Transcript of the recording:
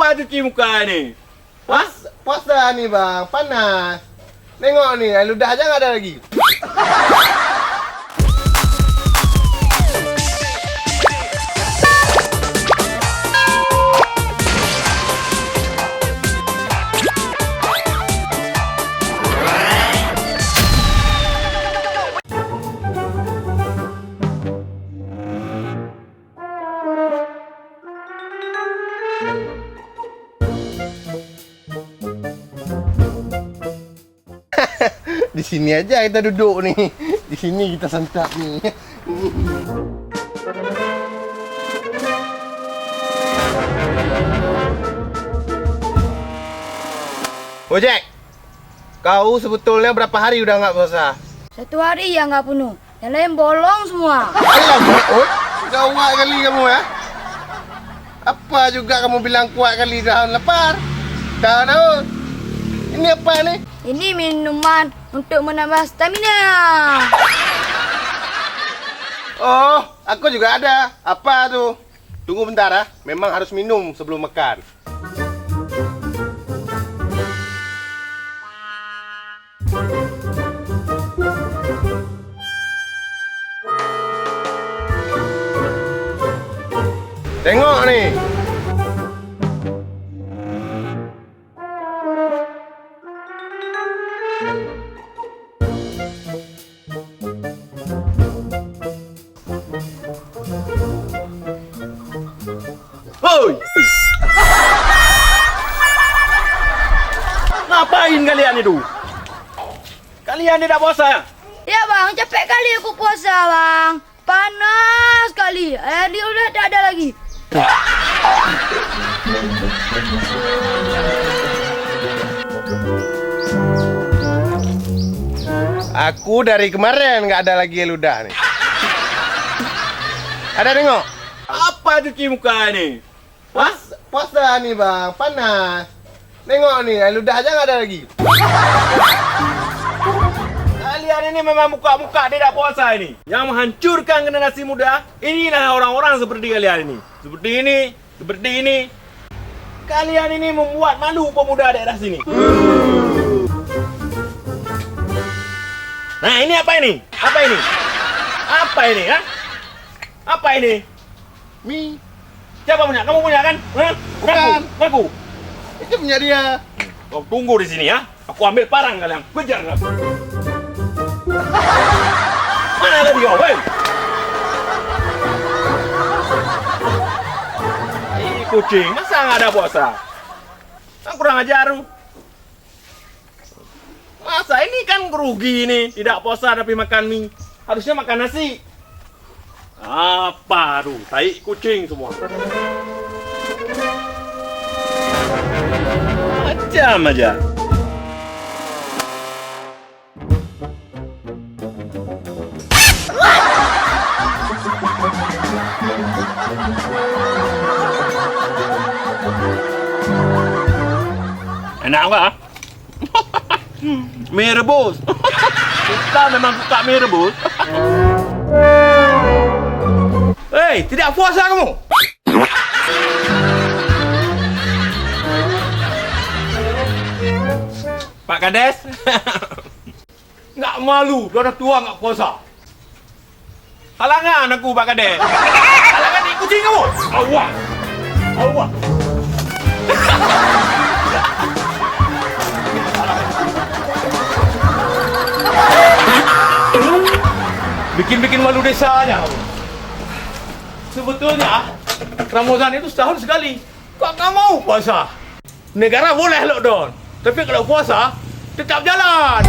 Apa cuci muka ni? Puasa ni bang, panas. Tengok ni, air ludah aja nggak ada lagi. Di sini aja kita duduk nih. Di sini kita santap nih. Ojek, kau sebetulnya berapa hari udah nggak puasa? 1 hari ya nggak penuh. Yang lain bolong semua. Alamak, kau kuat kali kamu ya. Apa juga kamu bilang kuat kali dah lapar? Dah tahu. Ini apa nih? Ini minuman untuk menambah stamina. Oh, aku juga ada. Apa tuh? Tunggu bentar ah. Memang harus minum sebelum makan. Tengok nih. Hoi! Ngapain kalian itu? Kalian tidak puasa? Ya bang, capek kali aku puasa bang. Panas sekali. Air dia udah tak ada lagi. Aku dari kemarin nggak ada lagi ludah nih. Ada tengok. Apa cuci muka ni? Puasa nih bang, panas. Tengok nih, air ludah aja nggak ada lagi. Kalian ini memang muka-muka tidak puasa ini. Yang menghancurkan generasi muda. Inilah orang-orang seperti kalian ini. Seperti ini. Kalian ini membuat malu pemuda daerah sini. Nah, ini apa ini? Apa ini? Ha? Apa ini? Mi, Siapa punya? Kamu punya kan? Hah? Bukan. Ngaku. itu punya dia. Kau tunggu di sini ya. Aku ambil parang kalian. Kejar kamu. Mana tadi kau, weh? Ini kucing, masa nggak ada puasa? Kan kurang ajar. Masa ini kan rugi nih, tidak puasa tapi makan mie. Harusnya makan nasi. Apa tuh? Tai kucing semua. Macam aja. Enak enggak? Mie rebus. Kita memang suka mie rebus. Hei, tidak puasa kamu? Pak Kades? Nggak malu, udah tua nggak puasa. Halangan aku, Pak Kades. Halangan di kucing kamu. Awak. Bikin malu desanya. Sebetulnya Ramadan itu setahun sekali. Kok nggak mau puasa? Negara boleh lockdown, tapi kalau puasa tetap jalan.